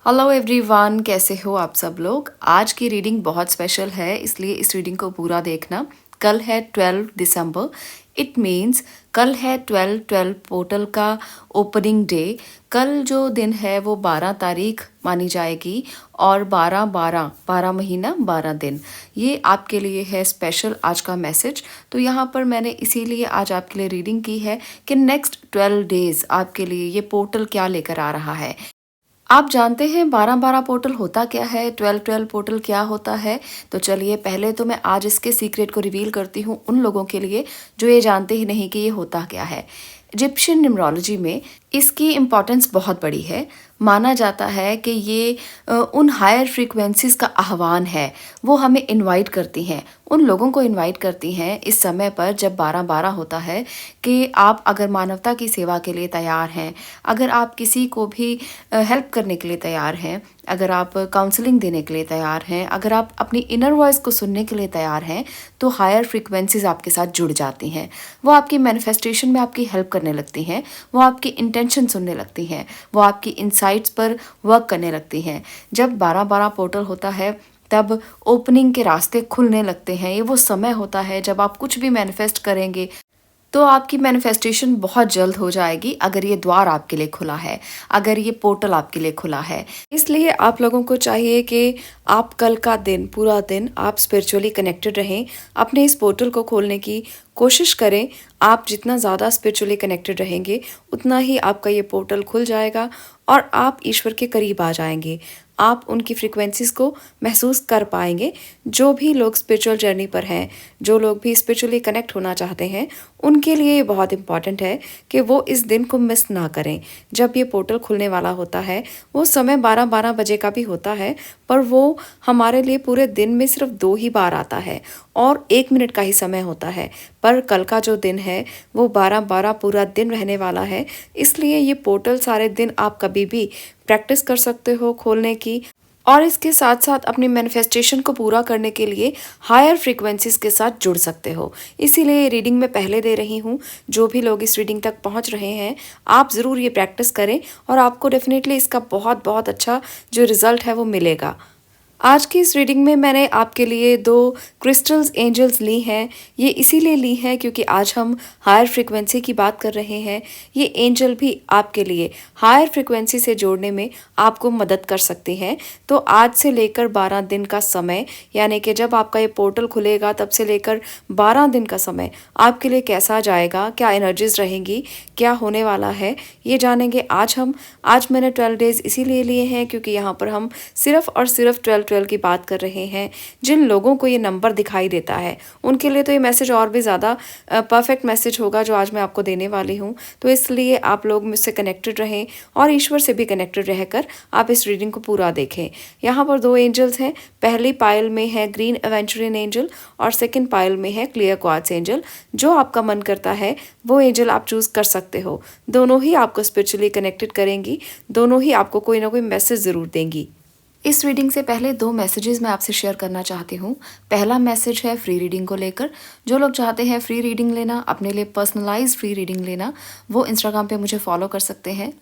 Hello everyone, कैसे हो आप सब लोग। आज की रीडिंग बहुत स्पेशल है, इसलिए इस रीडिंग को पूरा देखना। कल है 12 दिसंबर। इट मीन्स कल है 12/12 पोर्टल का ओपनिंग डे। कल जो दिन है वो 12 तारीख मानी जाएगी और 12/12 महीना 12 दिन। ये आपके लिए है स्पेशल आज का मैसेज। तो यहाँ पर मैंने इसीलिए आज आपके लिए रीडिंग की है कि नेक्स्ट 12 डेज आपके लिए ये पोर्टल क्या लेकर आ रहा है। आप जानते हैं 12/12 पोर्टल होता क्या है, 12/12 पोर्टल क्या होता है। तो चलिए पहले तो मैं आज इसके सीक्रेट को रिवील करती हूँ उन लोगों के लिए जो ये जानते ही नहीं कि ये होता क्या है। इजिप्शियन न्यूमरोलॉजी में इसकी इम्पॉर्टेंस बहुत बड़ी है। माना जाता है कि ये उन हायर फ्रीक्वेंसीज का आह्वान है। वो हमें इनवाइट करती हैं, उन लोगों को इनवाइट करती हैं इस समय पर जब 12/12 होता है कि आप अगर मानवता की सेवा के लिए तैयार हैं, अगर आप किसी को भी हेल्प करने के लिए तैयार हैं, अगर आप काउंसलिंग देने के लिए तैयार हैं, अगर आप अपनी इनर वॉइस को सुनने के लिए तैयार हैं, तो हायर फ्रीक्वेंसीज आपके साथ जुड़ जाती हैं। वो आपकी मैनिफेस्टेशन में आपकी हेल्प करने लगती हैं, वो आपकी इंटेंशन सुनने लगती हैं, वो आपकी इंसाइट्स पर वर्क करने लगती हैं। जब 12/12 पोर्टल होता है तब ओपनिंग के रास्ते खुलने लगते हैं। ये वो समय होता है जब आप कुछ भी मैनिफेस्ट करेंगे तो आपकी मैनिफेस्टेशन बहुत जल्द हो जाएगी, अगर ये द्वार आपके लिए खुला है, अगर ये पोर्टल आपके लिए खुला है। इसलिए आप लोगों को चाहिए कि आप कल का दिन, पूरा दिन आप स्पिरिचुअली कनेक्टेड रहें, अपने इस पोर्टल को खोलने की कोशिश करें। आप जितना ज़्यादा स्पिरिचुअली कनेक्टेड रहेंगे उतना ही आपका ये पोर्टल खुल जाएगा और आप ईश्वर के करीब आ जाएंगे। आप उनकी फ्रीक्वेंसीज को महसूस कर पाएंगे। जो भी लोग स्पिरिचुअल जर्नी पर हैं, जो लोग भी स्पिरिचुअली कनेक्ट होना चाहते हैं, उनके लिए ये बहुत इंपॉर्टेंट है कि वो इस दिन को मिस ना करें। जब ये पोर्टल खुलने वाला होता है वो समय 12-12 बजे का भी होता है, पर वो हमारे लिए पूरे दिन में सिर्फ 2 ही बार आता है और 1 मिनट का ही समय होता है। पर कल का जो दिन है वो 12/12 पूरा दिन रहने वाला है। इसलिए ये पोर्टल सारे दिन आप कभी भी प्रैक्टिस कर सकते हो खोलने की, और इसके साथ साथ अपनी मैनिफेस्टेशन को पूरा करने के लिए हायर फ्रीक्वेंसीज के साथ जुड़ सकते हो। इसीलिए ये रीडिंग मैं पहले दे रही हूँ। जो भी लोग इस रीडिंग तक पहुँच रहे हैं, आप ज़रूर ये प्रैक्टिस करें और आपको डेफिनेटली इसका बहुत बहुत अच्छा जो रिज़ल्ट है वो मिलेगा। आज की इस रीडिंग में मैंने आपके लिए 2 क्रिस्टल्स एंजल्स ली हैं। ये इसीलिए ली हैं क्योंकि आज हम हायर फ्रीक्वेंसी की बात कर रहे हैं। ये एंजल भी आपके लिए हायर फ्रीक्वेंसी से जोड़ने में आपको मदद कर सकते हैं। तो आज से लेकर 12 दिन का समय, यानी कि जब आपका ये पोर्टल खुलेगा तब से लेकर 12 दिन का समय आपके लिए कैसा जाएगा, क्या एनर्जीज रहेंगी, क्या होने वाला है, ये जानेंगे आज हम। आज मैंने 12 डेज इसीलिए लिए हैं क्योंकि यहाँ पर हम सिर्फ और सिर्फ 12/12 की बात कर रहे हैं। जिन लोगों को ये नंबर दिखाई देता है उनके लिए तो ये मैसेज और भी ज़्यादा परफेक्ट मैसेज होगा जो आज मैं आपको देने वाली हूँ। तो इसलिए आप लोग मुझसे कनेक्टेड रहें और ईश्वर से भी कनेक्टेड रहकर आप इस रीडिंग को पूरा देखें। यहाँ पर 2 एंजल्स हैं। पहली पाइल में है ग्रीन एवेंचुरियन एंजल और सेकेंड पाइल में है क्लियर क्वार्ट्ज एंजल। जो आपका मन करता है वो एंजल आप चूज़ कर सकते हो। दोनों ही आपको स्पिरिचुअली कनेक्टेड करेंगी, दोनों ही आपको कोई ना कोई मैसेज ज़रूर देंगी। इस रीडिंग से पहले 2 मैसेजेस मैं आपसे शेयर करना चाहती हूँ। पहला मैसेज है फ्री रीडिंग को लेकर। जो लोग चाहते हैं फ्री रीडिंग लेना, अपने लिए पर्सनलाइज्ड फ्री रीडिंग लेना, वो इंस्टाग्राम पे मुझे फॉलो कर सकते हैं।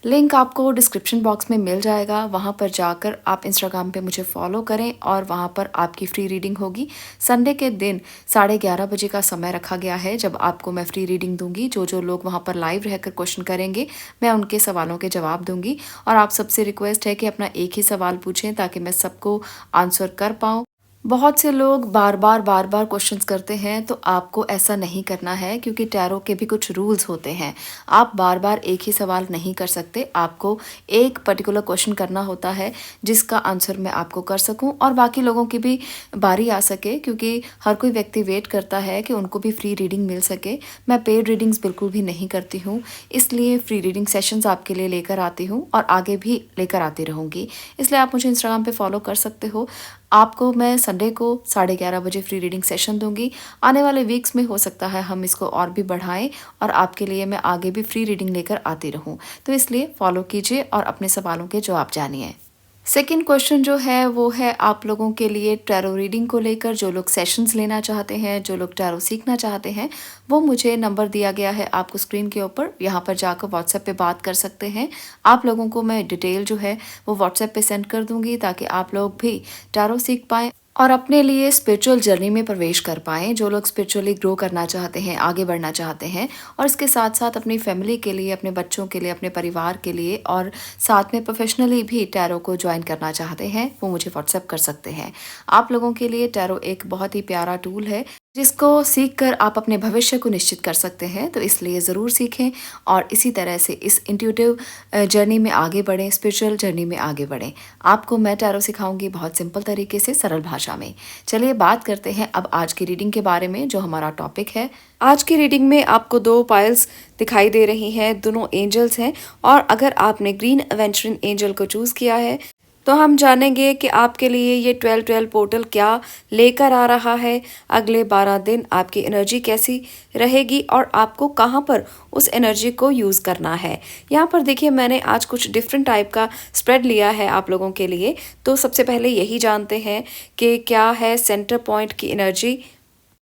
लिंक आपको डिस्क्रिप्शन बॉक्स में मिल जाएगा। वहाँ पर जाकर आप इंस्टाग्राम पे मुझे फॉलो करें और वहाँ पर आपकी फ्री रीडिंग होगी। संडे के दिन 11:30 बजे का समय रखा गया है जब आपको मैं फ्री रीडिंग दूंगी। जो जो लोग वहाँ पर लाइव रहकर क्वेश्चन करेंगे मैं उनके सवालों के जवाब दूंगी। और आप सबसे रिक्वेस्ट है कि अपना एक ही सवाल पूछें ताकि मैं सबको आंसर कर पाऊँ। बहुत से लोग बार बार क्वेश्चंस करते हैं, तो आपको ऐसा नहीं करना है क्योंकि टैरो के भी कुछ रूल्स होते हैं। आप बार बार एक ही सवाल नहीं कर सकते। आपको एक पर्टिकुलर क्वेश्चन करना होता है जिसका आंसर मैं आपको कर सकूं और बाकी लोगों की भी बारी आ सके, क्योंकि हर कोई व्यक्ति वेट करता है कि उनको भी फ्री रीडिंग मिल सके। मैं पेड रीडिंग्स बिल्कुल भी नहीं करती हूँ, इसलिए फ्री रीडिंग सेशंस आपके लिए लेकर आती हूँ और आगे भी लेकर आती रहूँगी। इसलिए आप मुझे इंस्टाग्राम पे फॉलो कर सकते हो। आपको मैं संडे को 11:30 बजे फ्री रीडिंग सेशन दूंगी। आने वाले वीक्स में हो सकता है हम इसको और भी बढ़ाएं और आपके लिए मैं आगे भी फ्री रीडिंग लेकर आती रहूं। तो इसलिए फॉलो कीजिए और अपने सवालों के जवाब जानिए। सेकंड क्वेश्चन जो है वो है आप लोगों के लिए टैरो रीडिंग को लेकर, जो लोग सेशंस लेना चाहते हैं, जो लोग टैरो सीखना चाहते हैं, वो मुझे नंबर दिया गया है आपको स्क्रीन के ऊपर, यहाँ पर जाकर व्हाट्सएप पे बात कर सकते हैं। आप लोगों को मैं डिटेल जो है वो व्हाट्सएप पे सेंड कर दूंगी ताकि आप लोग भी टैरो सीख पाएँ और अपने लिए स्पिरिचुअल जर्नी में प्रवेश कर पाएँ। जो लोग स्पिरिचुअली ग्रो करना चाहते हैं, आगे बढ़ना चाहते हैं और इसके साथ साथ अपनी फैमिली के लिए, अपने बच्चों के लिए, अपने परिवार के लिए और साथ में प्रोफेशनली भी टैरो को ज्वाइन करना चाहते हैं, वो मुझे व्हाट्सएप कर सकते हैं। आप लोगों के लिए टैरो एक बहुत ही प्यारा टूल है जिसको सीख कर आप अपने भविष्य को निश्चित कर सकते हैं, तो इसलिए ज़रूर सीखें और इसी तरह से इस इंट्यूटिव जर्नी में आगे बढ़ें, स्पिरिचुअल जर्नी में आगे बढ़ें। आपको मैं टैरो सिखाऊंगी बहुत सिंपल तरीके से, सरल भाषा में। चलिए बात करते हैं अब आज की रीडिंग के बारे में, जो हमारा टॉपिक है। आज की रीडिंग में आपको 2 पाइल्स दिखाई दे रही हैं, दोनों एंजल्स हैं और अगर आपने ग्रीन एवेंचरिंग एंजल को चूज़ किया है तो हम जानेंगे कि आपके लिए ये 12-12 पोर्टल क्या लेकर आ रहा है। अगले 12 दिन आपकी एनर्जी कैसी रहेगी और आपको कहाँ पर उस एनर्जी को यूज़ करना है। यहाँ पर देखिए मैंने आज कुछ डिफरेंट टाइप का स्प्रेड लिया है आप लोगों के लिए। तो सबसे पहले यही जानते हैं कि क्या है सेंटर पॉइंट की एनर्जी।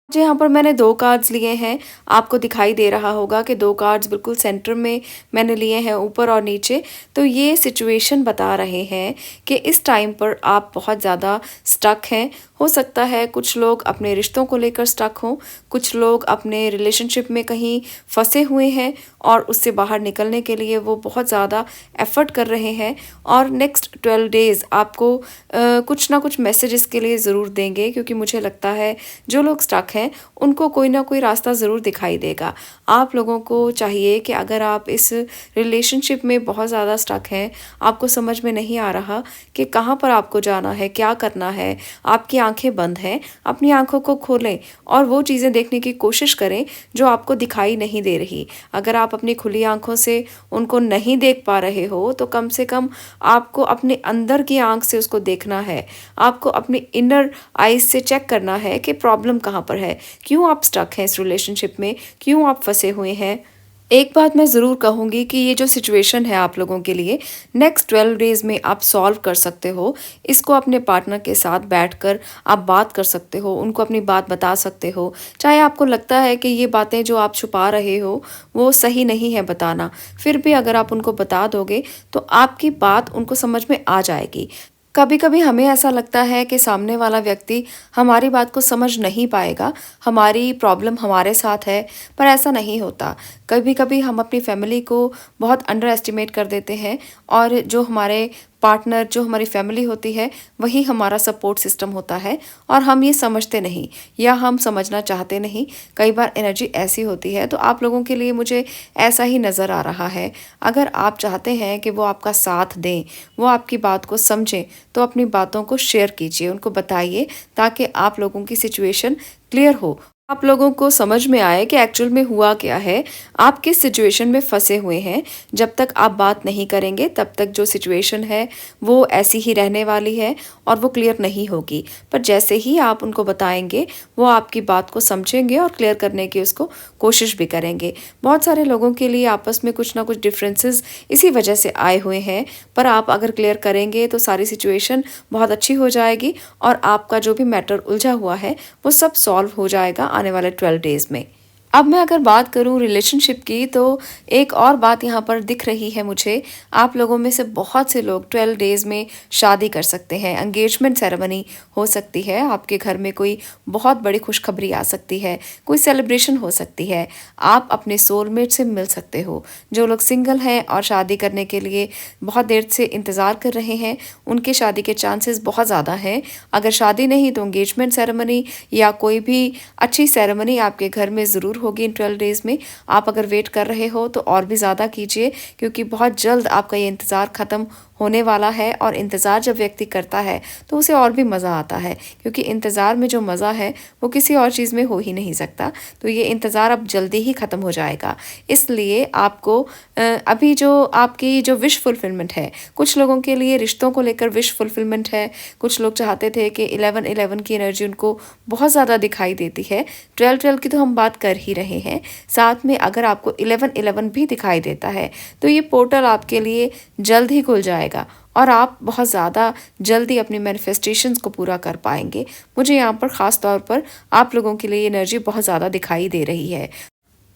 जी, यहाँ पर मैंने 2 कार्ड्स लिए हैं। आपको दिखाई दे रहा होगा कि 2 कार्ड्स बिल्कुल सेंटर में मैंने लिए हैं, ऊपर और नीचे। तो ये सिचुएशन बता रहे हैं कि इस टाइम पर आप बहुत ज़्यादा स्टक हैं। हो सकता है कुछ लोग अपने रिश्तों को लेकर स्टक हों, कुछ लोग अपने रिलेशनशिप में कहीं फंसे हुए हैं और उससे बाहर निकलने के लिए वो बहुत ज़्यादा एफ़र्ट कर रहे हैं और नेक्स्ट 12 डेज़ आपको कुछ ना कुछ मैसेजेस के लिए ज़रूर देंगे, क्योंकि मुझे लगता है जो लोग स्टक हैं उनको कोई ना कोई रास्ता ज़रूर दिखाई देगा। आप लोगों को चाहिए कि अगर आप इस रिलेशनशिप में बहुत ज़्यादा स्टक हैं, आपको समझ में नहीं आ रहा कि कहाँ पर आपको जाना है, क्या करना है, आपकी आंखें बंद हैं, अपनी आंखों को खोलें और वो चीज़ें देखने की कोशिश करें जो आपको दिखाई नहीं दे रही। अगर आप अपनी खुली आंखों से उनको नहीं देख पा रहे हो तो कम से कम आपको अपने अंदर की आंख से उसको देखना है। आपको अपनी इनर आईज से चेक करना है कि प्रॉब्लम कहाँ पर है, क्यों आप स्टक हैं इस रिलेशनशिप में, क्यों आप फंसे हुए हैं। एक बात मैं ज़रूर कहूँगी कि ये जो सिचुएशन है आप लोगों के लिए नेक्स्ट 12 डेज़ में आप सॉल्व कर सकते हो। इसको अपने पार्टनर के साथ बैठकर आप बात कर सकते हो, उनको अपनी बात बता सकते हो। चाहे आपको लगता है कि ये बातें जो आप छुपा रहे हो वो सही नहीं है बताना, फिर भी अगर आप उनको बता दोगे तो आपकी बात उनको समझ में आ जाएगी। कभी कभी हमें ऐसा लगता है कि सामने वाला व्यक्ति हमारी बात को समझ नहीं पाएगा, हमारी प्रॉब्लम हमारे साथ है, पर ऐसा नहीं होता। कभी कभी हम अपनी फैमिली को बहुत अंडर एस्टिमेट कर देते हैं और जो हमारे पार्टनर, जो हमारी फैमिली होती है, वही हमारा सपोर्ट सिस्टम होता है और हम ये समझते नहीं या हम समझना चाहते नहीं। कई बार एनर्जी ऐसी होती है, तो आप लोगों के लिए मुझे ऐसा ही नज़र आ रहा है। अगर आप चाहते हैं कि वो आपका साथ दें, वो आपकी बात को समझें, तो अपनी बातों को शेयर कीजिए, उनको बताइए ताकि आप लोगों की सिचुएशन क्लियर हो, आप लोगों को समझ में आए कि एक्चुअल में हुआ क्या है, आप किस सिचुएशन में फंसे हुए हैं। जब तक आप बात नहीं करेंगे तब तक जो सिचुएशन है वो ऐसी ही रहने वाली है और वो क्लियर नहीं होगी। पर जैसे ही आप उनको बताएंगे वो आपकी बात को समझेंगे और क्लियर करने की उसको कोशिश भी करेंगे। बहुत सारे लोगों के लिए आपस में कुछ ना कुछ डिफरेंसेस इसी वजह से आए हुए हैं, पर आप अगर क्लियर करेंगे तो सारी सिचुएशन बहुत अच्छी हो जाएगी और आपका जो भी मैटर उलझा हुआ है वो सब सॉल्व हो जाएगा आने वाले 12 डेज़ में। अब मैं अगर बात करूं रिलेशनशिप की, तो एक और बात यहाँ पर दिख रही है मुझे। आप लोगों में से बहुत से लोग 12 डेज़ में शादी कर सकते हैं, एंगेजमेंट सेरेमनी हो सकती है, आपके घर में कोई बहुत बड़ी खुशखबरी आ सकती है, कोई सेलिब्रेशन हो सकती है, आप अपने सोलमेट से मिल सकते हो। जो लोग सिंगल हैं और शादी करने के लिए बहुत देर से इंतज़ार कर रहे हैं, उनके शादी के चांसेस बहुत ज़्यादा हैं। अगर शादी नहीं तो एंगेजमेंट सेरेमनी या कोई भी अच्छी सेरेमनी आपके घर में ज़रूर होगी इन 12 डेज़ में। आप अगर वेट कर रहे हो तो और भी ज़्यादा कीजिए, क्योंकि बहुत जल्द आपका ये इंतज़ार ख़त्म होने वाला है और इंतज़ार जब व्यक्ति करता है तो उसे और भी मज़ा आता है, क्योंकि इंतज़ार में जो मज़ा है वो किसी और चीज़ में हो ही नहीं सकता। तो ये इंतज़ार अब जल्दी ही ख़त्म हो जाएगा। इसलिए आपको अभी जो आपकी जो विश फुलफिलमेंट है, कुछ लोगों के लिए रिश्तों को लेकर विश फुलफिलमेंट है। कुछ लोग चाहते थे कि 11-11 की एनर्जी उनको बहुत ज़्यादा दिखाई देती है। 12-12 की तो हम बात कर ही रहे हैं, साथ में अगर आपको 11-11 भी दिखाई देता है तो ये पोर्टल आपके लिए जल्द ही खुल जाएगा। आएगा और आप बहुत ज़्यादा जल्दी अपनी मैनिफेस्टेशंस को पूरा कर पाएंगे। मुझे यहाँ पर ख़ास तौर पर आप लोगों के लिए ये एनर्जी बहुत ज़्यादा दिखाई दे रही है।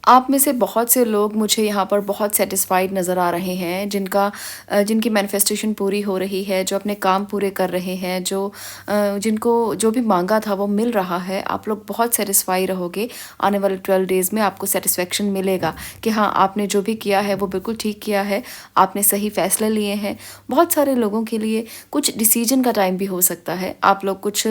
आप में से बहुत से लोग मुझे यहाँ पर बहुत सेटिस्फाइड नज़र आ रहे हैं, जिनकी मैनिफेस्टेशन पूरी हो रही है, जो अपने काम पूरे कर रहे हैं, जिनको जो भी मांगा था वो मिल रहा है। आप लोग बहुत सेटिस्फाई रहोगे। आने वाले 12 डेज़ में आपको सेटिस्फेक्शन मिलेगा कि हाँ, आपने जो भी किया है वो बिल्कुल ठीक किया है, आपने सही फैसले लिए हैं। बहुत सारे लोगों के लिए कुछ डिसीजन का टाइम भी हो सकता है। आप लोग कुछ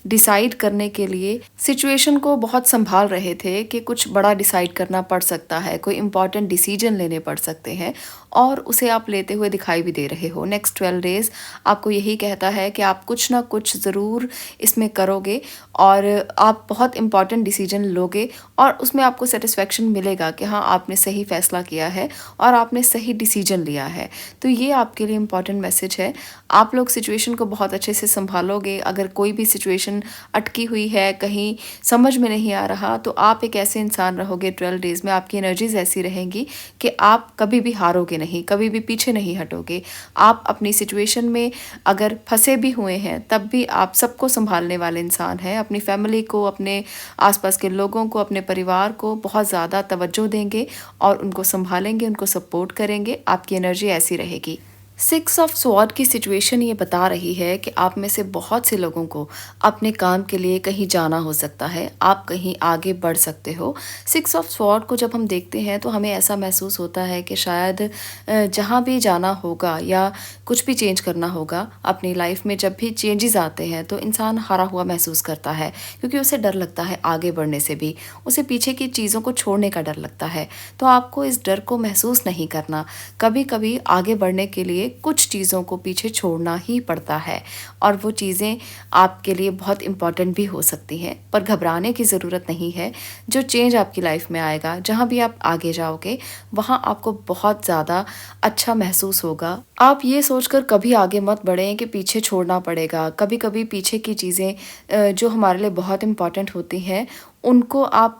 डिसाइड करने के लिए सिचुएशन को बहुत संभाल रहे थे कि कुछ बड़ा डिसाइड करना पड़ सकता है, कोई इंपॉर्टेंट डिसीजन लेने पड़ सकते हैं और उसे आप लेते हुए दिखाई भी दे रहे हो। नेक्स्ट 12 डेज़ आपको यही कहता है कि आप कुछ ना कुछ ज़रूर इसमें करोगे और आप बहुत इंपॉर्टेंट डिसीजन लोगे और उसमें आपको सेटिस्फेक्शन मिलेगा कि हाँ, आपने सही फैसला किया है और आपने सही डिसीजन लिया है। तो ये आपके लिए इम्पॉर्टेंट मैसेज है। आप लोग सिचुएशन को बहुत अच्छे से संभालोगे। अगर कोई भी सिचुएशन अटकी हुई है, कहीं समझ में नहीं आ रहा, तो आप एक ऐसे इंसान रहोगे 12 डेज़ में, आपकी एनर्जीज ऐसी रहेंगी कि आप कभी भी हारोगे नहीं, कभी भी पीछे नहीं हटोगे। आप अपनी सिचुएशन में अगर फंसे भी हुए हैं तब भी आप सबको संभालने वाले इंसान हैं। अपनी फैमिली को, अपने आसपास के लोगों को, अपने परिवार को बहुत ज़्यादा तवज्जो देंगे और उनको संभालेंगे, उनको सपोर्ट करेंगे। आपकी एनर्जी ऐसी रहेगी। 6 ऑफ स्वॉर्ड की सिचुएशन ये बता रही है कि आप में से बहुत से लोगों को अपने काम के लिए कहीं जाना हो सकता है, आप कहीं आगे बढ़ सकते हो। 6 ऑफ स्वॉर्ड को जब हम देखते हैं तो हमें ऐसा महसूस होता है कि शायद जहाँ भी जाना होगा या कुछ भी चेंज करना होगा अपनी लाइफ में, जब भी चेंजेस आते हैं तो इंसान हारा हुआ महसूस करता है, क्योंकि उसे डर लगता है आगे बढ़ने से भी, उसे पीछे की चीज़ों को छोड़ने का डर लगता है। तो आपको इस डर को महसूस नहीं करना। कभी कभी आगे बढ़ने के लिए कुछ चीज़ों को पीछे छोड़ना ही पड़ता है और वो चीज़ें आपके लिए बहुत इम्पॉर्टेंट भी हो सकती हैं, पर घबराने की ज़रूरत नहीं है। जो चेंज आपकी लाइफ में आएगा, जहाँ भी आप आगे जाओगे, वहाँ आपको बहुत ज़्यादा अच्छा महसूस होगा। आप ये सोचकर कभी आगे मत बढ़ें कि पीछे छोड़ना पड़ेगा। कभी कभी पीछे की चीज़ें जो हमारे लिए बहुत इम्पॉर्टेंट होती हैं, उनको आप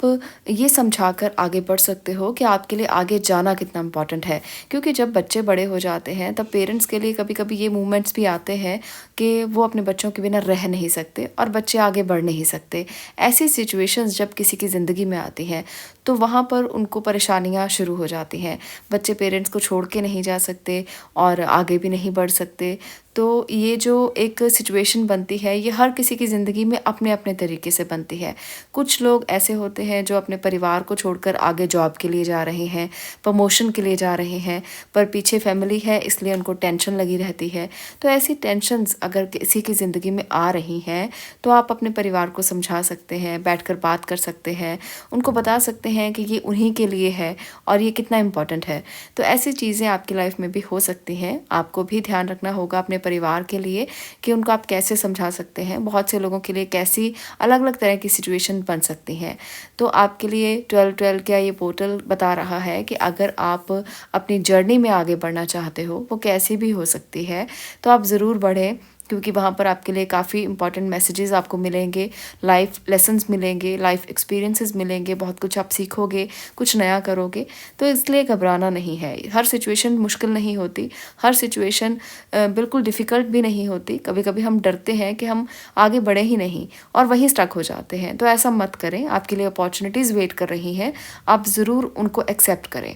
ये समझाकर आगे बढ़ सकते हो कि आपके लिए आगे जाना कितना इम्पॉर्टेंट है। क्योंकि जब बच्चे बड़े हो जाते हैं तब पेरेंट्स के लिए कभी कभी ये मूवमेंट्स भी आते हैं कि वो अपने बच्चों के बिना रह नहीं सकते और बच्चे आगे बढ़ नहीं सकते। ऐसी सिचुएशंस जब किसी की ज़िंदगी में आती हैं तो वहाँ पर उनको परेशानियाँ शुरू हो जाती हैं। बच्चे पेरेंट्स को छोड़ के नहीं जा सकते और आगे भी नहीं बढ़ सकते। तो ये जो एक सिचुएशन बनती है, ये हर किसी की ज़िंदगी में अपने अपने तरीके से बनती है। कुछ लोग ऐसे होते हैं जो अपने परिवार को छोड़कर आगे जॉब के लिए जा रहे हैं, प्रमोशन के लिए जा रहे हैं, पर पीछे फैमिली है इसलिए उनको टेंशन लगी रहती है। तो ऐसी टेंशन्स अगर किसी की ज़िंदगी में आ रही हैं तो आप अपने परिवार को समझा सकते हैं, बैठकर बात कर सकते हैं, उनको बता सकते हैं कि ये उन्हीं के लिए है और ये कितना इम्पोर्टेंट है। तो ऐसी चीज़ें आपकी लाइफ में भी हो सकती हैं। आपको भी ध्यान रखना होगा अपने परिवार के लिए कि उनको आप कैसे समझा सकते हैं। बहुत से लोगों के लिए कैसी अलग अलग तरह की सिचुएशन बन सकती हैं। तो आपके लिए 12-12 का ये पोर्टल बता रहा है कि अगर आप अपनी जर्नी में आगे बढ़ना चाहते हो, वो कैसी भी हो सकती है, तो आप ज़रूर बढ़ें, क्योंकि वहाँ पर आपके लिए काफ़ी इंपॉर्टेंट मैसेजेस आपको मिलेंगे, लाइफ लेसन्स मिलेंगे, लाइफ एक्सपीरियंसेस मिलेंगे, बहुत कुछ आप सीखोगे, कुछ नया करोगे। तो इसलिए घबराना नहीं है। हर सिचुएशन मुश्किल नहीं होती, हर सिचुएशन बिल्कुल डिफ़िकल्ट भी नहीं होती। कभी कभी हम डरते हैं कि हम आगे बढ़े ही नहीं और वहीं स्टक हो जाते हैं। तो ऐसा मत करें, आपके लिए अपॉर्चुनिटीज़ वेट कर रही हैं, आप ज़रूर उनको एक्सेप्ट करें।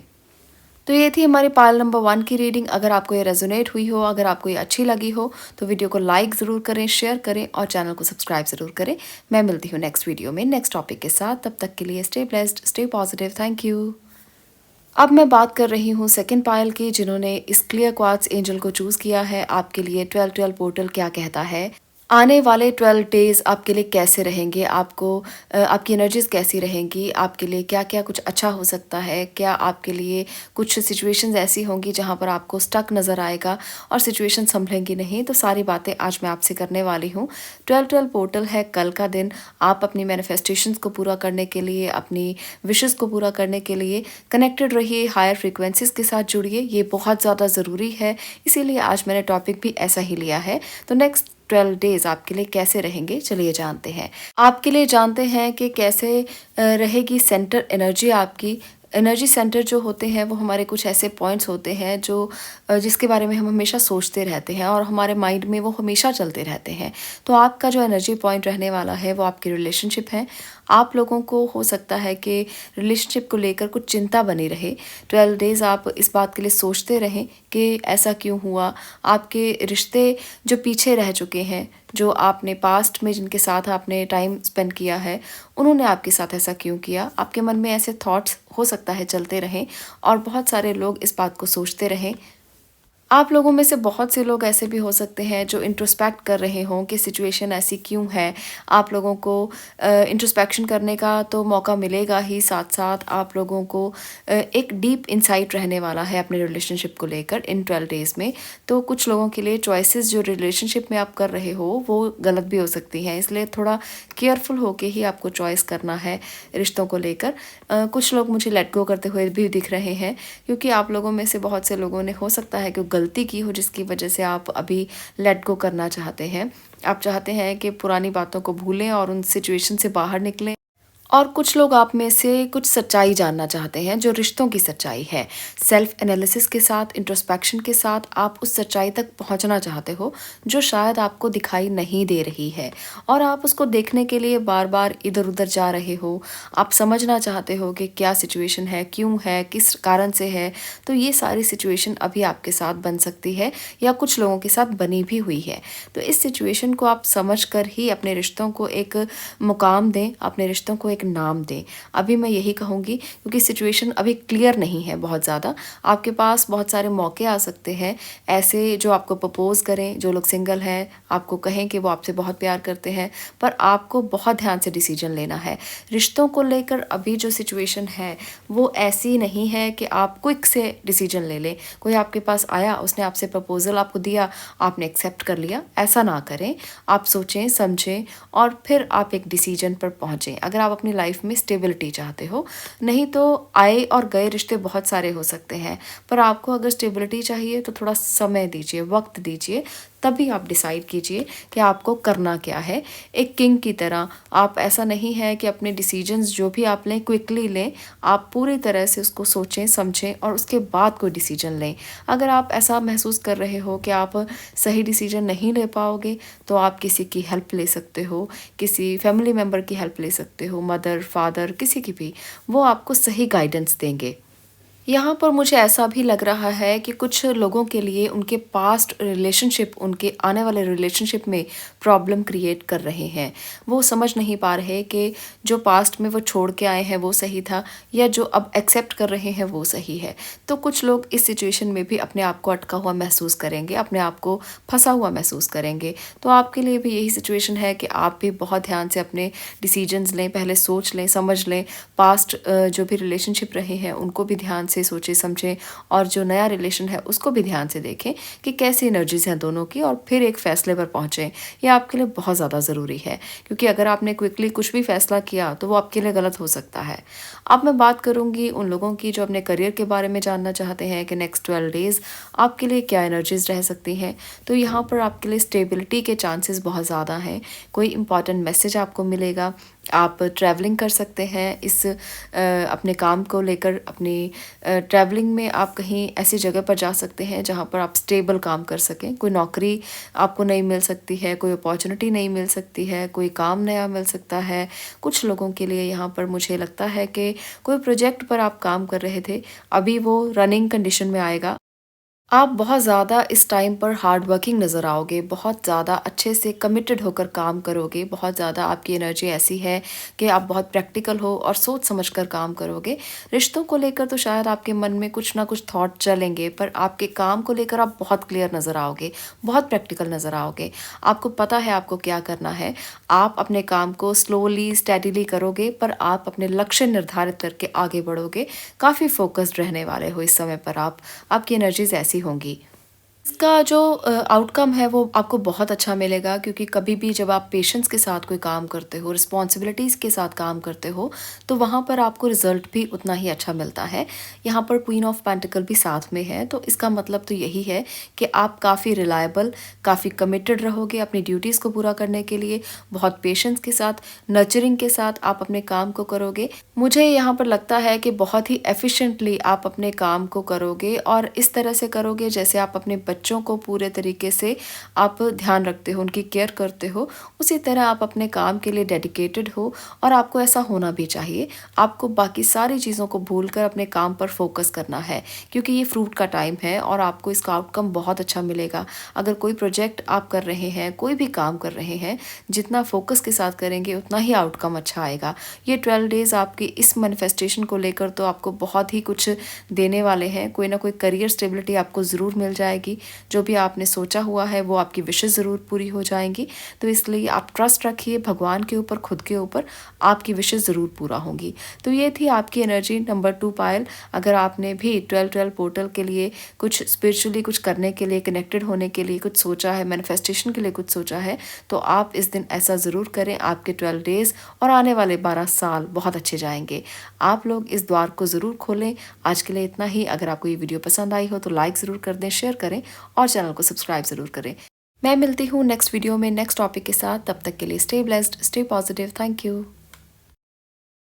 तो ये थी हमारी पायल नंबर 1 की रीडिंग। अगर आपको ये रेजोनेट हुई हो, अगर आपको ये अच्छी लगी हो, तो वीडियो को लाइक ज़रूर करें, शेयर करें और चैनल को सब्सक्राइब ज़रूर करें। मैं मिलती हूँ नेक्स्ट वीडियो में नेक्स्ट टॉपिक के साथ। तब तक के लिए stay blessed, stay positive. Thank you. अब मैं बात कर रही हूँ सेकंड पायल की, जिन्होंने इस क्लियर क्वार्ट्ज एंजल को चूज़ किया है। आपके लिए 12-12 पोर्टल क्या कहता है, आने वाले 12 डेज़ आपके लिए कैसे रहेंगे, आपकी एनर्जीज़ कैसी रहेंगी, आपके लिए क्या क्या कुछ अच्छा हो सकता है, क्या आपके लिए कुछ सिचुएशंस ऐसी होंगी जहां पर आपको स्टक नज़र आएगा और सिचुएशन संभलेंगी नहीं। तो सारी बातें आज मैं आपसे करने वाली हूं। 12-12 पोर्टल है कल का दिन। आप अपनी मैनिफेस्टेशंस को पूरा करने के लिए, अपनी विशेज़ को पूरा करने के लिए कनेक्टेड रहिए, हायर फ्रिक्वेंसीज के साथ जुड़िए। ये बहुत ज़्यादा ज़रूरी है, इसीलिए आज मैंने टॉपिक भी ऐसा ही लिया है। तो नेक्स्ट 12 डेज़ आपके लिए कैसे रहेंगे, चलिए जानते हैं। आपके लिए जानते हैं कि कैसे रहेगी सेंटर एनर्जी आपकी एनर्जी सेंटर जो होते हैं वो हमारे कुछ ऐसे पॉइंट्स होते हैं जो जिसके बारे में हम हमेशा सोचते रहते हैं और हमारे माइंड में वो हमेशा चलते रहते हैं। तो आपका जो एनर्जी पॉइंट रहने वाला है वो आपकी रिलेशनशिप है। आप लोगों को हो सकता है कि रिलेशनशिप को लेकर कुछ चिंता बनी रहे। 12 डेज़ आप इस बात के लिए सोचते रहें कि ऐसा क्यों हुआ? आपके रिश्ते जो पीछे रह चुके हैं, जो आपने पास्ट में जिनके साथ आपने टाइम स्पेंड किया है, उन्होंने आपके साथ ऐसा क्यों किया? आपके मन में ऐसे थॉट्स हो सकता है चलते रहें और बहुत सारे लोग इस बात को सोचते रहें। आप लोगों में से बहुत से लोग ऐसे भी हो सकते हैं जो इंट्रोस्पेक्ट कर रहे हों कि सिचुएशन ऐसी क्यों है। आप लोगों को इंट्रोस्पेक्शन करने का तो मौका मिलेगा ही, साथ-साथ आप लोगों को एक डीप इनसाइट रहने वाला है अपने रिलेशनशिप को लेकर इन 12 डेज़ में। तो कुछ लोगों के लिए चॉइसेस जो रिलेशनशिप में आप कर रहे हो वो गलत भी हो सकती हैं, इसलिए थोड़ा केयरफुल होके ही आपको चॉइस करना है रिश्तों को लेकर। कुछ लोग मुझे लेट गो करते हुए भी दिख रहे हैं, क्योंकि आप लोगों में से बहुत से लोगों ने हो सकता है कि गलती की हो जिसकी वजह से आप अभी लेट गो करना चाहते हैं। आप चाहते हैं कि पुरानी बातों को भूलें और उन सिचुएशन से बाहर निकलें। और कुछ लोग आप में से कुछ सच्चाई जानना चाहते हैं जो रिश्तों की सच्चाई है। सेल्फ एनालिसिस के साथ, इंट्रोस्पेक्शन के साथ आप उस सच्चाई तक पहुंचना चाहते हो जो शायद आपको दिखाई नहीं दे रही है और आप उसको देखने के लिए बार-बार इधर-उधर जा रहे हो। आप समझना चाहते हो कि क्या सिचुएशन है, क्यों है, किस कारण से है। तो ये सारी सिचुएशन अभी आपके साथ बन सकती है या कुछ लोगों के साथ बनी भी हुई है। तो इस सिचुएशन को आप समझ कर ही अपने रिश्तों को एक मुकाम दें, अपने रिश्तों को एक नाम दें। अभी मैं यही कहूँगी क्योंकि सिचुएशन अभी क्लियर नहीं है बहुत ज़्यादा। आपके पास बहुत सारे मौके आ सकते हैं ऐसे जो आपको प्रपोज़ करें, जो लोग सिंगल हैं, आपको कहें कि वो आपसे बहुत प्यार करते हैं, पर आपको बहुत ध्यान से डिसीजन लेना है। रिश्तों को लेकर अभी जो सिचुएशन है वो ऐसी नहीं है कि आप क्विक से डिसीजन ले लें। कोई आपके पास आया, उसने आपसे प्रपोज़ल आपको दिया, आपने एक्सेप्ट कर लिया, ऐसा ना करें। आप सोचें, समझें और फिर आप एक डिसीजन पर पहुँचें। अगर आप अपनी लाइफ में स्टेबिलिटी चाहते हो, नहीं तो आए और गए रिश्ते बहुत सारे हो सकते हैं, पर आपको अगर स्टेबिलिटी चाहिए तो थोड़ा समय दीजिए, वक्त दीजिए, तभी आप डिसाइड कीजिए कि आपको करना क्या है। एक किंग की तरह आप, ऐसा नहीं है कि अपने डिसीजंस जो भी आप लें क्विकली लें, आप पूरी तरह से उसको सोचें, समझें और उसके बाद कोई डिसीजन लें। अगर आप ऐसा महसूस कर रहे हो कि आप सही डिसीजन नहीं ले पाओगे, तो आप किसी की हेल्प ले सकते हो, किसी फैमिली मेम्बर की हेल्प ले सकते हो, मदर, फादर, किसी की भी। वो आपको सही गाइडेंस देंगे। यहाँ पर मुझे ऐसा भी लग रहा है कि कुछ लोगों के लिए उनके पास्ट रिलेशनशिप उनके आने वाले रिलेशनशिप में प्रॉब्लम क्रिएट कर रहे हैं। वो समझ नहीं पा रहे कि जो पास्ट में वो छोड़ के आए हैं वो सही था या जो अब एक्सेप्ट कर रहे हैं वो सही है। तो कुछ लोग इस सिचुएशन में भी अपने आप को अटका हुआ महसूस करेंगे, अपने आप को फँसा हुआ महसूस करेंगे। तो आपके लिए भी यही सिचुएशन है कि आप भी बहुत ध्यान से अपने डिसीजंस लें, पहले सोच लें, समझ लें। पास्ट जो भी रिलेशनशिप रहे हैं उनको भी ध्यान से सोचें समझें और जो नया रिलेशन है उसको भी ध्यान से देखें कि कैसी एनर्जीज हैं दोनों की और फिर एक फ़ैसले पर पहुँचें। ये आपके लिए बहुत ज़्यादा ज़रूरी है, क्योंकि अगर आपने क्विकली कुछ भी फ़ैसला किया तो वो आपके लिए गलत हो सकता है। अब मैं बात करूँगी उन लोगों की जो अपने करियर के बारे में जानना चाहते हैं कि नेक्स्ट 12 डेज़ आपके लिए क्या एनर्जीज रह सकती हैं। तो यहाँ पर आपके लिए स्टेबिलिटी के चांसेस बहुत ज़्यादा हैं। कोई इंपॉर्टेंट मैसेज आपको मिलेगा, आप ट्रैवलिंग कर सकते हैं इस अपने काम को लेकर। अपनी ट्रैवलिंग में आप कहीं ऐसी जगह पर जा सकते हैं जहाँ पर आप स्टेबल काम कर सकें। कोई नौकरी आपको नहीं मिल सकती है, कोई अपॉर्चुनिटी नहीं मिल सकती है, कोई काम नया मिल सकता है। कुछ लोगों के लिए यहाँ पर मुझे लगता है कि कोई प्रोजेक्ट पर आप काम कर रहे थे, अभी वो रनिंग कंडीशन में आएगा। आप बहुत ज़्यादा इस टाइम पर हार्ड वर्किंग नज़र आओगे, बहुत ज़्यादा अच्छे से कमिटेड होकर काम करोगे, बहुत ज़्यादा आपकी एनर्जी ऐसी है कि आप बहुत प्रैक्टिकल हो और सोच समझकर काम करोगे। रिश्तों को लेकर तो शायद आपके मन में कुछ ना कुछ थॉट चलेंगे, पर आपके काम को लेकर आप बहुत क्लियर नज़र आओगे, बहुत प्रैक्टिकल नज़र आओगे। आपको पता है आपको क्या करना है। आप अपने काम को स्लोली, स्टेडीली करोगे, पर आप अपने लक्ष्य निर्धारित करके आगे बढ़ोगे। काफ़ी फोकस्ड रहने वाले हो इस समय पर आप, आपकी एनर्जीज़ ऐसी होंगी। इसका जो आउटकम है वो आपको बहुत अच्छा मिलेगा, क्योंकि कभी भी जब आप पेशेंस के साथ कोई काम करते हो, रिस्पॉन्सिबिलिटीज़ के साथ काम करते हो, तो वहाँ पर आपको रिजल्ट भी उतना ही अच्छा मिलता है। यहाँ पर क्वीन ऑफ पेंटिकल भी साथ में है, तो इसका मतलब तो यही है कि आप काफ़ी रिलायबल, काफ़ी कमिटेड रहोगे अपनी ड्यूटीज़ को पूरा करने के लिए, बहुत पेशेंस के साथ, नर्चरिंग के साथ आप अपने काम को करोगे। मुझे यहाँ पर लगता है कि बहुत ही एफिशिएंटली आप अपने काम को करोगे, और इस तरह से करोगे जैसे आप अपने बच्चों को पूरे तरीके से आप ध्यान रखते हो, उनकी केयर करते हो, उसी तरह आप अपने काम के लिए डेडिकेटेड हो। और आपको ऐसा होना भी चाहिए। आपको बाकी सारी चीज़ों को भूलकर अपने काम पर फोकस करना है, क्योंकि ये फ्रूट का टाइम है और आपको इसका आउटकम बहुत अच्छा मिलेगा। अगर कोई प्रोजेक्ट आप कर रहे हैं, कोई भी काम कर रहे हैं, जितना फोकस के साथ करेंगे उतना ही आउटकम अच्छा आएगा। ये 12 डेज़ आपकी इस मैनिफेस्टेशन को लेकर तो आपको बहुत ही कुछ देने वाले हैं। कोई ना कोई करियर स्टेबिलिटी आपको ज़रूर मिल जाएगी। जो भी आपने सोचा हुआ है वो आपकी विशेज़ ज़रूर पूरी हो जाएंगी। तो इसलिए आप ट्रस्ट रखिए भगवान के ऊपर, खुद के ऊपर, आपकी विशेज़ ज़रूर पूरा होंगी। तो ये थी आपकी एनर्जी नंबर 2 पायल। अगर आपने भी 12-12 पोर्टल के लिए कुछ स्पिरिचुअली कुछ करने के लिए, कनेक्टेड होने के लिए कुछ सोचा है, मैनिफेस्टेशन के लिए कुछ सोचा है, तो आप इस दिन ऐसा ज़रूर करें। आपके 12 डेज़ और आने वाले 12 साल बहुत अच्छे जाएंगे। आप लोग इस द्वार को ज़रूर खोलें। आज के लिए इतना ही। अगर आपको ये वीडियो पसंद आई हो तो लाइक ज़रूर कर दें, शेयर करें और चैनल को सब्सक्राइब ज़रूर करें। मैं मिलती हूँ नेक्स्ट वीडियो में नेक्स्ट टॉपिक के साथ। तब तक के लिए stay blessed, stay positive. Thank you.